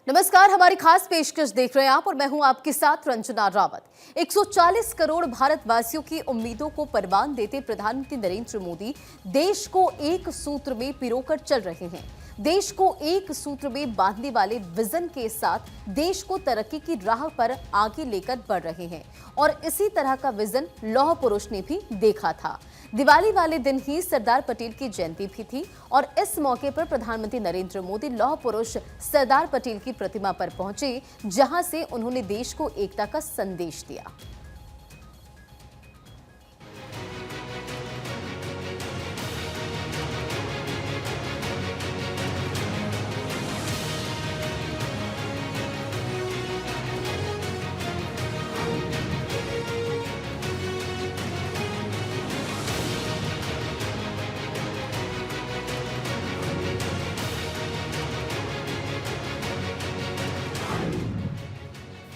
नमस्कार, हमारी खास पेशकश देख रहे हैं आप और मैं हूं आपके साथ रंजना रावत। 140 करोड़ भारतवासियों की उम्मीदों को परवान देते प्रधानमंत्री नरेंद्र मोदी देश को एक सूत्र में पिरोकर चल रहे हैं। देश को एक सूत्र में बांधने वाले विजन के साथ देश को तरक्की की राह पर आगे लेकर बढ़ रहे हैं और इसी तरह का विजन लौह पुरुष ने भी देखा था। दिवाली वाले दिन ही सरदार पटेल की जयंती भी थी और इस मौके पर प्रधानमंत्री नरेंद्र मोदी लौह पुरुष सरदार पटेल की प्रतिमा पर पहुंचे, जहां से उन्होंने देश को एकता का संदेश दिया।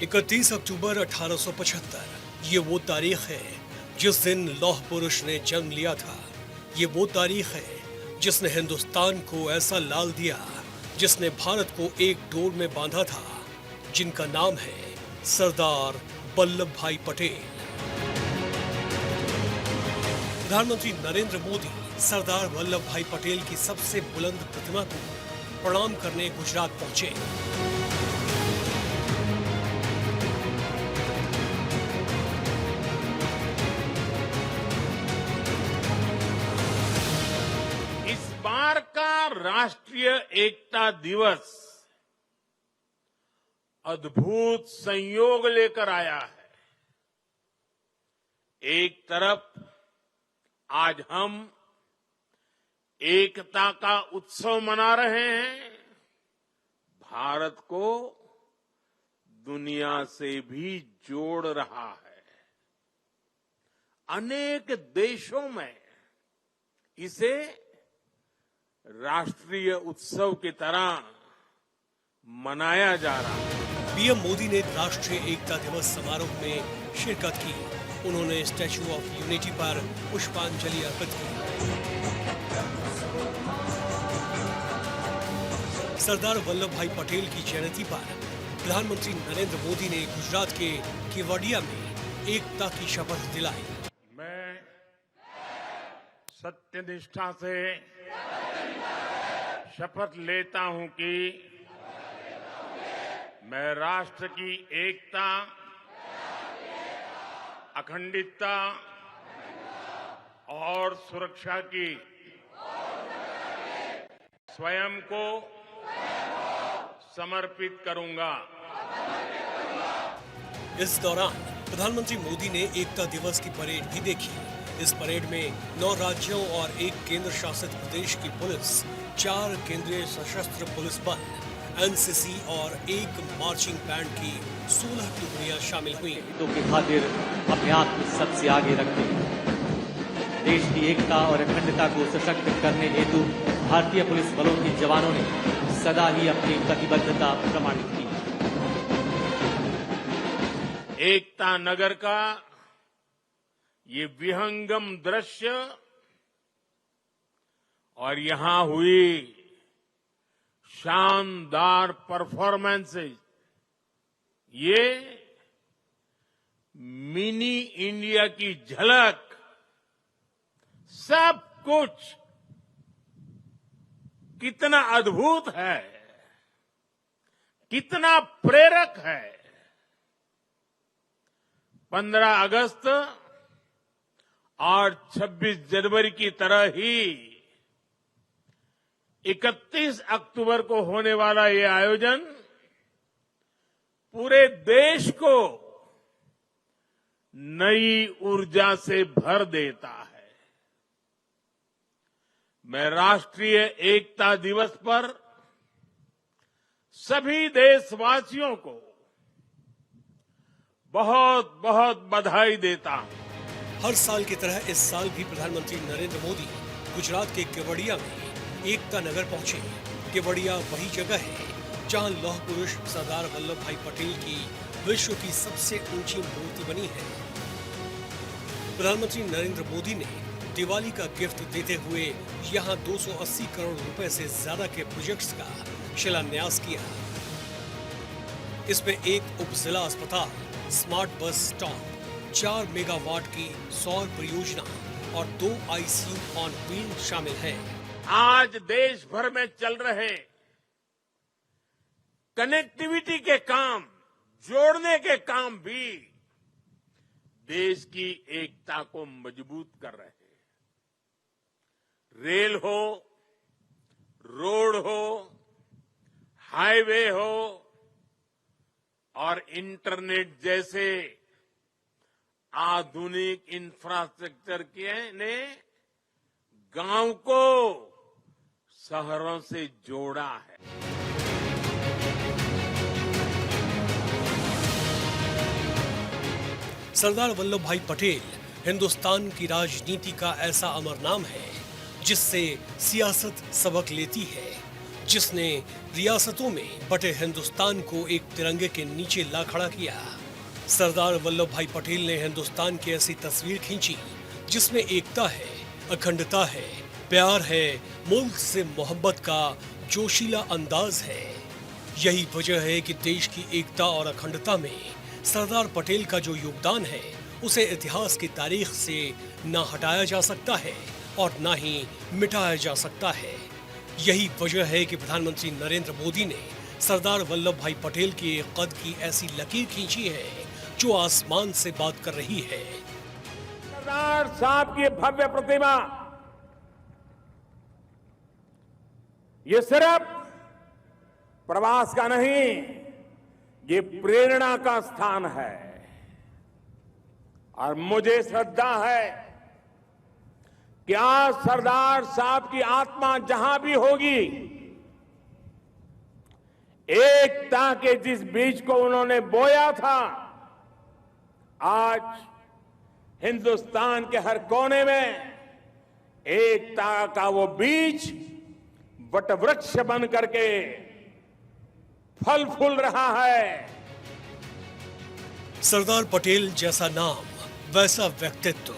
इकतीस अक्टूबर 1875 ये वो तारीख है जिस दिन लौह पुरुष ने जन्म लिया था। ये वो तारीख है जिसने हिंदुस्तान को ऐसा लाल दिया, जिसने भारत को एक डोर में बांधा था, जिनका नाम है सरदार वल्लभ भाई पटेल। प्रधानमंत्री नरेंद्र मोदी सरदार वल्लभ भाई पटेल की सबसे बुलंद प्रतिमा को प्रणाम करने गुजरात पहुंचे। का राष्ट्रीय एकता दिवस अद्भुत संयोग लेकर आया है। एक तरफ आज हम एकता का उत्सव मना रहे हैं, भारत को दुनिया से भी जोड़ रहा है। अनेक देशों में इसे राष्ट्रीय उत्सव की तरह मनाया जा रहा है। पीएम मोदी ने राष्ट्रीय एकता दिवस समारोह में शिरकत की। उन्होंने स्टैच्यू ऑफ यूनिटी पर पुष्पांजलि अर्पित की। सरदार वल्लभ भाई पटेल की जयंती पर प्रधानमंत्री नरेंद्र मोदी ने गुजरात के केवड़िया में एकता की शपथ दिलाई। मैं सत्यनिष्ठा से शपथ लेता हूं कि मैं राष्ट्र की एकता, अखंडता और सुरक्षा की स्वयं को समर्पित करूंगा। इस दौरान प्रधानमंत्री मोदी ने एकता दिवस की परेड भी देखी। इस परेड में 9 राज्यों और 1 केंद्र शासित प्रदेश की पुलिस, 4 केंद्रीय सशस्त्र पुलिस बल, एनसीसी और 1 मार्चिंग बैंड की 16 टुकड़ियां शामिल हुई। हितों की खातिर अपने आप को सबसे आगे रखते हैं। देश की एकता और अखंडता को सशक्त करने हेतु भारतीय पुलिस बलों के जवानों ने सदा ही अपनी प्रतिबद्धता प्रमाणित की। एकता नगर का ये विहंगम दृश्य और यहां हुई शानदार परफॉर्मेंसेस, ये मिनी इंडिया की झलक, सब कुछ कितना अद्भुत है, कितना प्रेरक है। 15 अगस्त और 26 जनवरी की तरह ही 31 अक्टूबर को होने वाला ये आयोजन पूरे देश को नई ऊर्जा से भर देता है। मैं राष्ट्रीय एकता दिवस पर सभी देशवासियों को बहुत बहुत बधाई देता हूं। हर साल की तरह इस साल भी प्रधानमंत्री नरेंद्र मोदी गुजरात के केवड़िया में एकता नगर पहुंचे। केवड़िया वही जगह है जहां लौह पुरुष सरदार वल्लभ भाई पटेल की विश्व की सबसे ऊंची मूर्ति बनी है। प्रधानमंत्री नरेंद्र मोदी ने दिवाली का गिफ्ट देते हुए यहां 280 करोड़ रुपए से ज्यादा के प्रोजेक्ट्स का शिलान्यास किया। इसमें एक उपजिला अस्पताल, स्मार्ट बस स्टॉप, 4 मेगावाट की सौर परियोजना और 2 आईसीयू ऑन व्हील शामिल हैं। आज देश भर में चल रहे कनेक्टिविटी के काम, जोड़ने के काम भी देश की एकता को मजबूत कर रहे हैं। रेल हो, रोड हो, हाईवे हो और इंटरनेट जैसे आधुनिक इंफ्रास्ट्रक्चर के ने गांव को शहरों से जोड़ा है। सरदार वल्लभ भाई पटेल हिंदुस्तान की राजनीति का ऐसा अमर नाम है जिससे सियासत सबक लेती है, जिसने रियासतों में बटे हिंदुस्तान को एक तिरंगे के नीचे ला खड़ा किया। सरदार वल्लभ भाई पटेल ने हिंदुस्तान की ऐसी तस्वीर खींची जिसमें एकता है, अखंडता है, प्यार है, मुल्क से मोहब्बत का जोशीला अंदाज है। यही वजह है कि देश की एकता और अखंडता में सरदार पटेल का जो योगदान है उसे इतिहास की तारीख से ना हटाया जा सकता है और ना ही मिटाया जा सकता है। यही वजह है कि प्रधानमंत्री नरेंद्र मोदी ने सरदार वल्लभ भाई पटेल के कद की ऐसी लकीर खींची है जो आसमान से बात कर रही है। सरदार साहब की भव्य प्रतिमा ये सिर्फ प्रवास का नहीं, ये प्रेरणा का स्थान है और मुझे श्रद्धा है कि आज सरदार साहब की आत्मा जहां भी होगी, एकता के जिस बीज को उन्होंने बोया था, आज हिंदुस्तान के हर कोने में एकता का वो बीज वटवृक्ष बन करके फल फूल रहा है। सरदार पटेल जैसा नाम, वैसा व्यक्तित्व,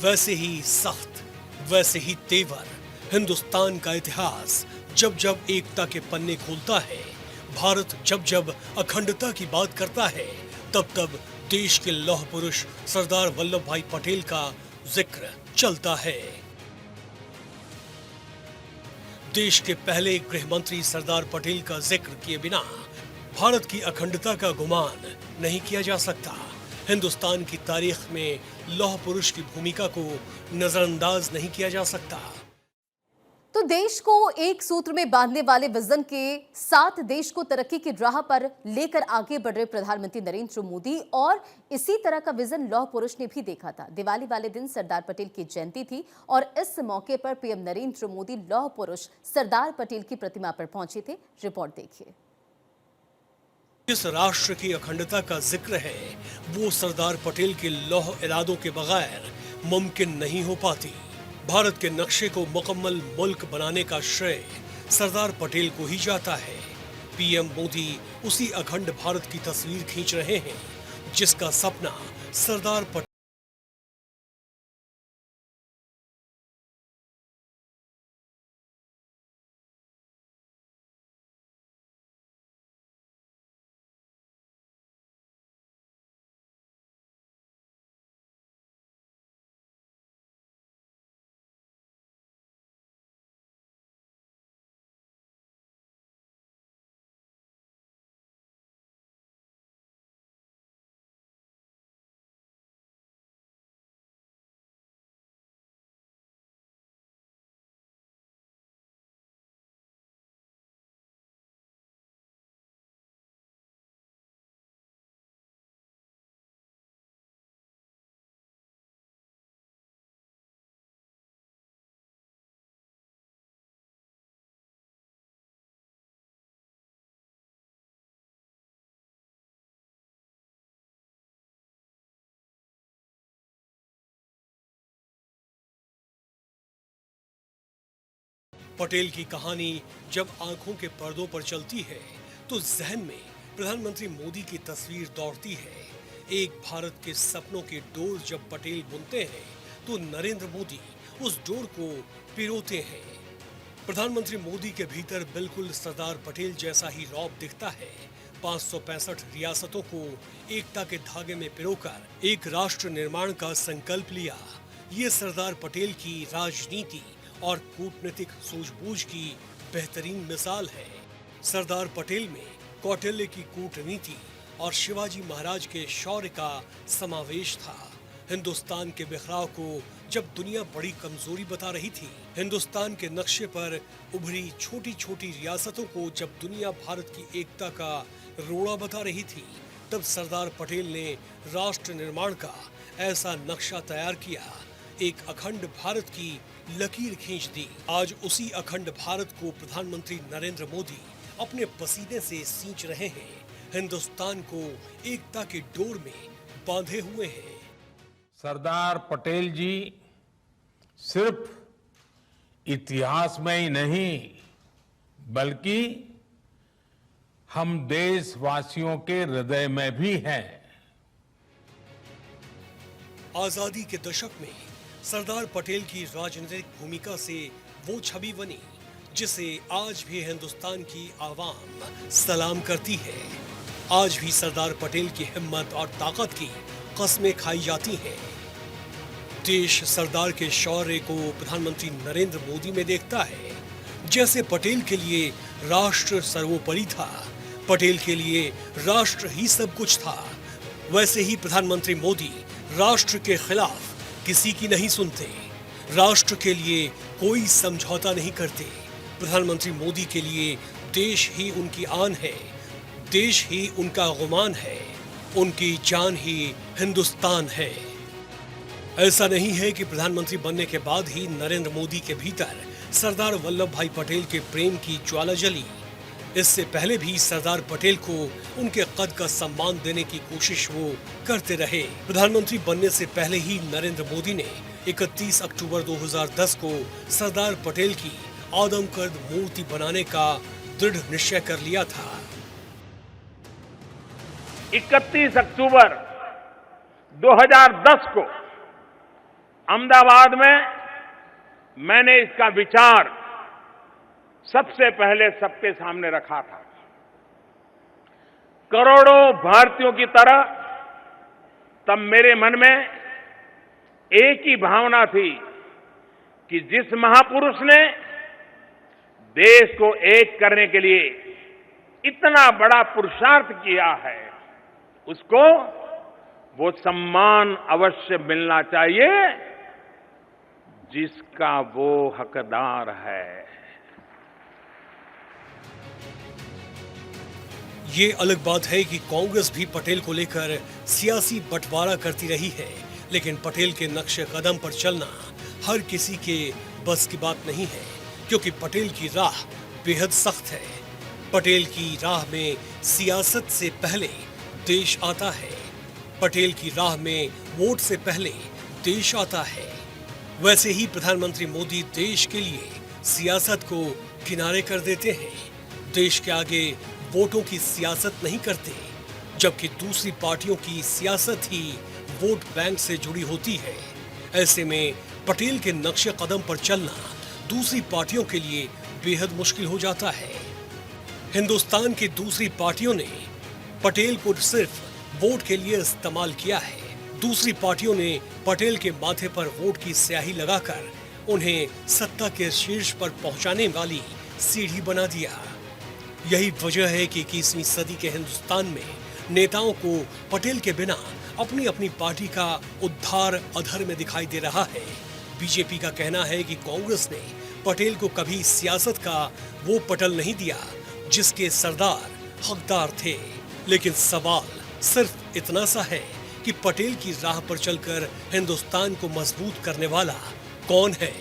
वैसे ही सख्त, वैसे ही तेवर। हिंदुस्तान का इतिहास जब जब एकता के पन्ने खोलता है, भारत जब जब अखंडता की बात करता है, तब तब देश के लौह पुरुष सरदार वल्लभ भाई पटेल का जिक्र चलता है। देश के पहले गृह मंत्री सरदार पटेल का जिक्र किए बिना भारत की अखंडता का गुमान नहीं किया जा सकता। हिंदुस्तान की तारीख में लौह पुरुष की भूमिका को नजरअंदाज नहीं किया जा सकता। तो देश को एक सूत्र में बांधने वाले विजन के साथ देश को तरक्की की राह पर लेकर आगे बढ़ रहे प्रधानमंत्री नरेंद्र मोदी, और इसी तरह का विजन लौह पुरुष ने भी देखा था। दिवाली वाले दिन सरदार पटेल की जयंती थी और इस मौके पर पीएम नरेंद्र मोदी लौह पुरुष सरदार पटेल की प्रतिमा पर पहुंचे थे। रिपोर्ट देखिए। जिस राष्ट्र की अखंडता का जिक्र है वो सरदार पटेल के लौह इरादों के बगैर मुमकिन नहीं हो पाती। भारत के नक्शे को मुकम्मल मुल्क बनाने का श्रेय सरदार पटेल को ही जाता है। पीएम मोदी उसी अखंड भारत की तस्वीर खींच रहे हैं जिसका सपना सरदार पटेल पटेल की कहानी जब आंखों के पर्दों पर चलती है तो जहन में प्रधानमंत्री मोदी की तस्वीर दौड़ती है। एक भारत के सपनों के डोर जब पटेल बुनते हैं तो नरेंद्र मोदी उस डोर को पिरोते हैं। प्रधानमंत्री मोदी के भीतर बिल्कुल सरदार पटेल जैसा ही रौब दिखता है। 565 रियासतों को एकता के धागे में पिरोकर एक राष्ट्र निर्माण का संकल्प लिया। ये सरदार पटेल की राजनीति और कूटनीतिक सूझबूझ की बेहतरीन मिसाल है। सरदार पटेल में कौटिल्य की कूटनीति और शिवाजी महाराज के शौर्य का समावेश था। हिंदुस्तान के बिखराव को जब दुनिया बड़ी कमजोरी बता रही थी, हिंदुस्तान के नक्शे पर उभरी छोटी छोटी रियासतों को जब दुनिया भारत की एकता का रोड़ा बता रही थी, तब सरदार पटेल ने राष्ट्र निर्माण का ऐसा नक्शा तैयार किया, एक अखंड भारत की लकीर खींच दी। आज उसी अखंड भारत को प्रधानमंत्री नरेंद्र मोदी अपने पसीने से सींच रहे हैं, हिंदुस्तान को एकता के डोर में बांधे हुए हैं। सरदार पटेल जी सिर्फ इतिहास में ही नहीं, बल्कि हम देशवासियों के हृदय में भी हैं। आजादी के दशक में सरदार पटेल की राजनीतिक भूमिका से वो छवि बनी जिसे आज भी हिंदुस्तान की आवाम सलाम करती है। आज भी सरदार पटेल की हिम्मत और ताकत की कस्में खाई जाती हैं। देश सरदार के शौर्य को प्रधानमंत्री नरेंद्र मोदी में देखता है। जैसे पटेल के लिए राष्ट्र सर्वोपरि था, पटेल के लिए राष्ट्र ही सब कुछ था, वैसे ही प्रधानमंत्री मोदी राष्ट्र के खिलाफ किसी की नहीं सुनते, राष्ट्र के लिए कोई समझौता नहीं करते। प्रधानमंत्री मोदी के लिए देश ही उनकी आन है, देश ही उनका गुमान है, उनकी जान ही हिंदुस्तान है। ऐसा नहीं है कि प्रधानमंत्री बनने के बाद ही नरेंद्र मोदी के भीतर सरदार वल्लभ भाई पटेल के प्रेम की ज्वाला जली। इससे पहले भी सरदार पटेल को उनके कद का सम्मान देने की कोशिश वो करते रहे। प्रधानमंत्री बनने से पहले ही नरेंद्र मोदी ने 31 अक्टूबर 2010 को सरदार पटेल की आदमकद मूर्ति बनाने का दृढ़ निश्चय कर लिया था। 31 अक्टूबर 2010 को अहमदाबाद में मैंने इसका विचार सबसे पहले सबके सामने रखा था। करोड़ों भारतीयों की तरह तब मेरे मन में एक ही भावना थी कि जिस महापुरुष ने देश को एक करने के लिए इतना बड़ा पुरुषार्थ किया है, उसको वो सम्मान अवश्य मिलना चाहिए जिसका वो हकदार है। ये अलग बात है कि कांग्रेस भी पटेल को लेकर सियासी बंटवारा करती रही है, लेकिन पटेल के नक्शे कदम पर चलना हर किसी के बस की बात नहीं है, क्योंकि पटेल की राह बेहद सख्त है। पटेल की राह में सियासत से पहले देश आता है। पटेल की राह में वोट से पहले देश आता है। वैसे ही प्रधानमंत्री मोदी देश के लिए सियासत को किनारे कर देते हैं, देश के आगे वोटों की सियासत नहीं करते, जबकि दूसरी पार्टियों की सियासत ही वोट बैंक से जुड़ी होती है। ऐसे में पटेल के नक्शे कदम पर चलना दूसरी पार्टियों के लिए बेहद मुश्किल हो जाता है। हिंदुस्तान की दूसरी पार्टियों ने पटेल को सिर्फ वोट के लिए इस्तेमाल किया है। दूसरी पार्टियों ने पटेल के माथे पर वोट की स्याही लगाकर उन्हें सत्ता के शीर्ष पर पहुंचाने वाली सीढ़ी बना दिया। यही वजह है कि 21वीं सदी के हिंदुस्तान में नेताओं को पटेल के बिना अपनी अपनी पार्टी का उद्धार अधर में दिखाई दे रहा है। बीजेपी का कहना है कि कांग्रेस ने पटेल को कभी सियासत का वो पटल नहीं दिया जिसके सरदार हकदार थे, लेकिन सवाल सिर्फ इतना सा है कि पटेल की राह पर चलकर हिंदुस्तान को मजबूत करने वाला कौन है।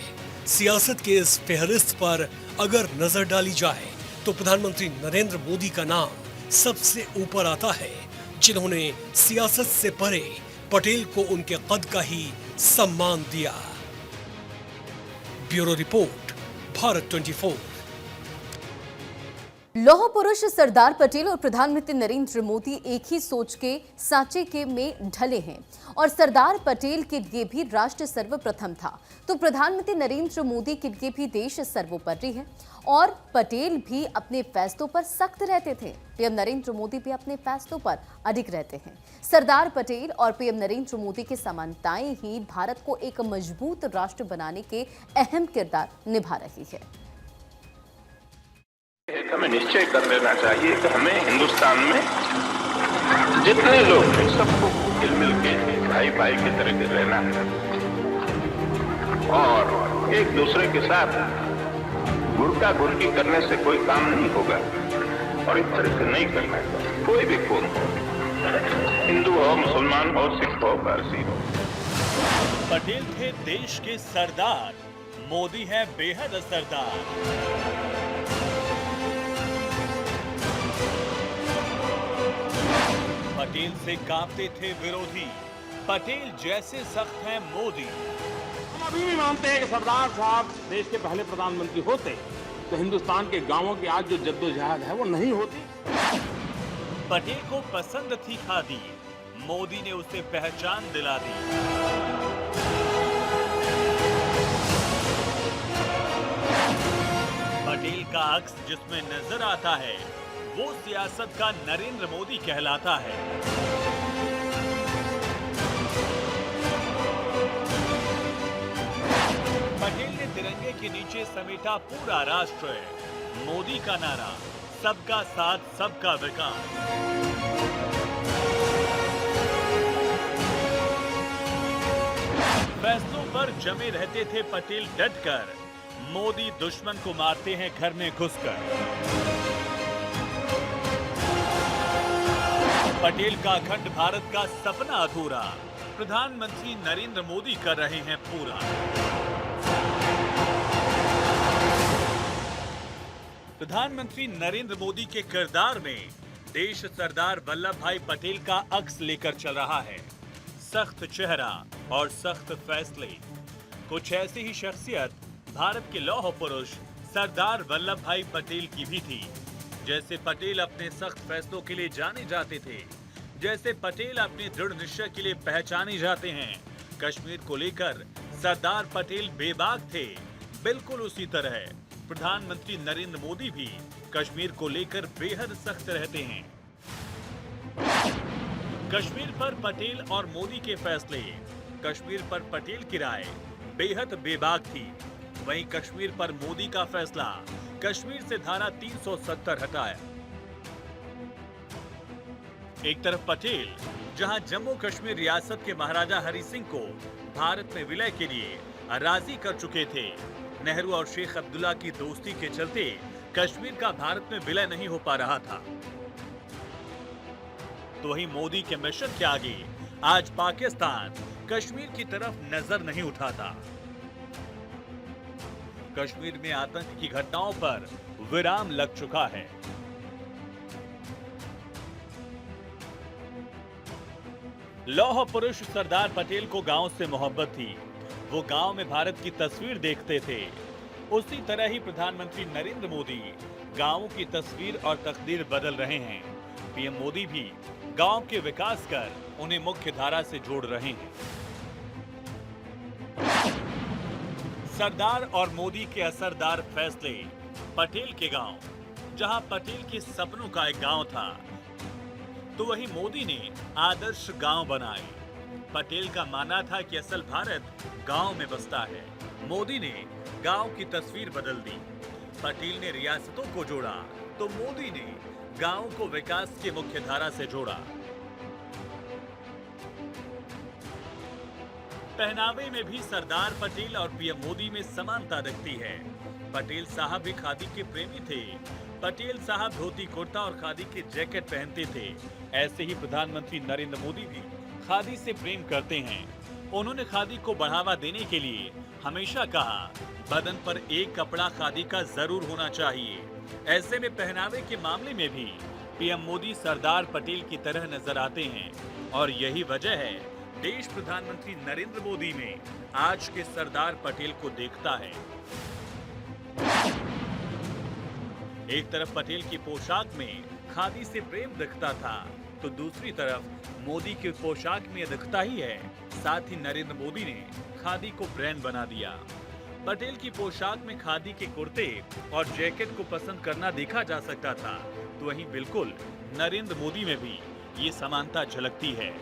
सियासत के इस फहरिस्त पर अगर नजर डाली जाए तो प्रधानमंत्री नरेंद्र मोदी का नाम सबसे ऊपर आता है, जिन्होंने सियासत से परे पटेल को उनके कद का ही सम्मान दिया। Bureau report, Bharat 24। लौह पुरुष सरदार पटेल और प्रधानमंत्री नरेंद्र मोदी एक ही सोच के सांचे के में ढले हैं और सरदार पटेल के लिए भी राष्ट्र सर्वप्रथम था तो प्रधानमंत्री नरेंद्र मोदी के लिए भी देश सर्वोपरि है और पटेल भी अपने फैसलों पर सख्त रहते थे। पीएम नरेंद्र मोदी भी अपने फैसलों पर अडिग रहते हैं। सरदार पटेल और पीएम नरेंद्र मोदी की समानताएं ही भारत को एक मजबूत राष्ट्र बनाने के अहम किरदार निभा रही है। हमें निश्चय कर लेना चाहिए कि हमें हिंदुस्तान में जितने लोग हैं सबको मिल मिल के भाई भाई की तरह के रहना है और एक दूसरे के साथ गुड़का गुड़की करने से कोई काम नहीं होगा और इस तरह से नहीं करना है। कोई भी कौम हो, हिंदू हो, मुसलमान हो, सिख हो, पारसी हो। पटेल थे देश के सरदार, मोदी है बेहद असरदार। पटेल से कांपते थे विरोधी, पटेल जैसे सख्त हैं मोदी। हम अभी भी मानते हैं कि सरदार साहब देश के पहले प्रधानमंत्री होते तो हिंदुस्तान के गांवों की आज जो जद्दोजहद है वो नहीं होती। पटेल को पसंद थी खादी, मोदी ने उसे पहचान दिला दी। पटेल का अक्स जिसमें नजर आता है वो सियासत का नरेंद्र मोदी कहलाता है। पटेल ने तिरंगे के नीचे समेटा पूरा राष्ट्र, मोदी का नारा सबका साथ सबका विकास। फैसलों पर जमे रहते थे पटेल डटकर, मोदी दुश्मन को मारते हैं घर में घुसकर। पटेल का अखंड भारत का सपना अधूरा, प्रधानमंत्री नरेंद्र मोदी कर रहे हैं पूरा। प्रधानमंत्री नरेंद्र मोदी के किरदार में देश सरदार वल्लभ भाई पटेल का अक्स लेकर चल रहा है। सख्त चेहरा और सख्त फैसले, कुछ ऐसी ही शख्सियत भारत के लौह पुरुष सरदार वल्लभ भाई पटेल की भी थी। जैसे पटेल अपने सख्त फैसलों के लिए जाने जाते थे, जैसे पटेल अपने दृढ़ निश्चय के लिए पहचाने जाते हैं, कश्मीर को लेकर सरदार पटेल बेबाक थे। बिल्कुल उसी तरह प्रधानमंत्री नरेंद्र मोदी भी कश्मीर को लेकर बेहद सख्त रहते हैं। कश्मीर पर पटेल और मोदी के फैसले, कश्मीर पर पटेल की राय बेहद बेबाक थी। वहीं कश्मीर पर मोदी का फैसला, कश्मीर से धारा 370 हटाया। एक तरफ पटेल जहां जम्मू कश्मीर रियासत के महाराजा हरि सिंह को भारत में विलय के लिए राजी कर चुके थे। नेहरू और शेख अब्दुल्ला की दोस्ती के चलते कश्मीर का भारत में विलय नहीं हो पा रहा था। तो वहीं मोदी के मिशन के आगे आज पाकिस्तान कश्मीर की तरफ नजर नहीं उठाता। कश्मीर में आतंक की घटनाओं पर विराम लग चुका है। लौह पुरुष सरदार पटेल को गांव से मोहब्बत थी। वो गांव में भारत की तस्वीर देखते थे। उसी तरह ही प्रधानमंत्री नरेंद्र मोदी गांवों की तस्वीर और तकदीर बदल रहे हैं। पीएम मोदी भी गांव के विकास कर उन्हें मुख्य धारा से जोड़ रहे हैं। सरदार और मोदी के असरदार फैसले, पटेल के गांव, जहां पटेल के सपनों का एक गांव था, तो वहीं मोदी ने आदर्श गांव बनाए। पटेल का मानना था कि असल भारत गांव में बसता है। मोदी ने गांव की तस्वीर बदल दी। पटेल ने रियासतों को जोड़ा, तो मोदी ने गांव को विकास की मुख्य धारा से जोड़ा। पहनावे में भी सरदार पटेल और पीएम मोदी में समानता दिखती है। पटेल साहब भी खादी के प्रेमी थे। पटेल साहब धोती कुर्ता और खादी के जैकेट पहनते थे। ऐसे ही प्रधानमंत्री नरेंद्र मोदी भी खादी से प्रेम करते हैं। उन्होंने खादी को बढ़ावा देने के लिए हमेशा कहा, बदन पर एक कपड़ा खादी का जरूर होना चाहिए। ऐसे में पहनावे के मामले में भी पीएम मोदी सरदार पटेल की तरह नजर आते हैं और यही वजह है देश प्रधानमंत्री नरेंद्र मोदी में आज के सरदार पटेल को देखता है। एक तरफ पटेल की पोशाक में खादी से प्रेम दिखता था, तो दूसरी तरफ मोदी की पोशाक में दिखता ही है। साथ ही नरेंद्र मोदी ने खादी को ब्रांड बना दिया। पटेल की पोशाक में खादी के कुर्ते और जैकेट को पसंद करना देखा जा सकता था, तो वहीं बिल्कुल नरेंद्र मोदी में भी ये समानता झलकती है।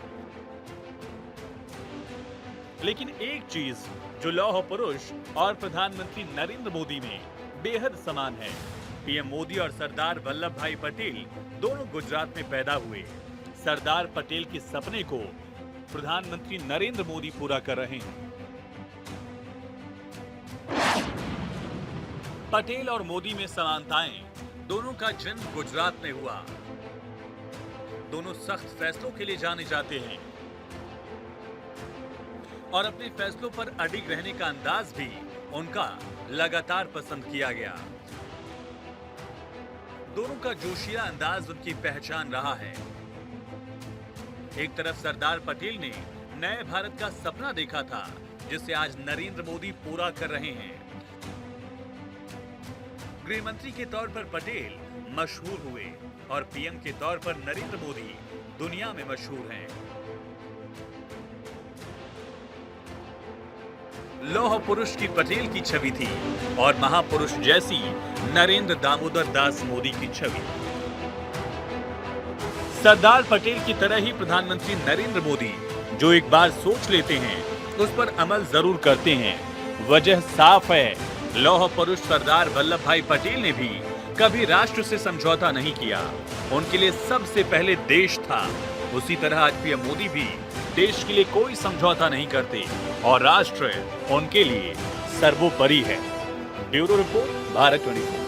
लेकिन एक चीज जो लौह पुरुष और प्रधानमंत्री नरेंद्र मोदी में बेहद समान है। पीएम मोदी और सरदार वल्लभ भाई पटेल दोनों गुजरात में पैदा हुए। सरदार पटेल के सपने को प्रधानमंत्री नरेंद्र मोदी पूरा कर रहे हैं। पटेल और मोदी में समानताएं, दोनों का जन्म गुजरात में हुआ। दोनों सख्त फैसलों के लिए जाने जाते हैं और अपने फैसलों पर अडिग रहने का अंदाज भी उनका लगातार पसंद किया गया। दोनों का जोशिया अंदाज उनकी पहचान रहा है। एक तरफ सरदार पटेल ने नए भारत का सपना देखा था, जिसे आज नरेंद्र मोदी पूरा कर रहे हैं। गृह मंत्री के तौर पर पटेल मशहूर हुए और पीएम के तौर पर नरेंद्र मोदी दुनिया में मशहूर हैं। लौह पुरुष की पटेल की छवि थी और महापुरुष जैसी नरेंद्र दामोदर दास मोदी की छवि। सरदार पटेल की तरह ही प्रधानमंत्री नरेंद्र मोदी जो एक बार सोच लेते हैं उस पर अमल जरूर करते हैं। वजह साफ है, लौह पुरुष सरदार वल्लभ भाई पटेल ने भी कभी राष्ट्र से समझौता नहीं किया। उनके लिए सबसे पहले देश था। उसी तरह आज पीएम मोदी भी देश के लिए कोई समझौता नहीं करते और राष्ट्र उनके लिए सर्वोपरि है। Bureau report, Bharat 24।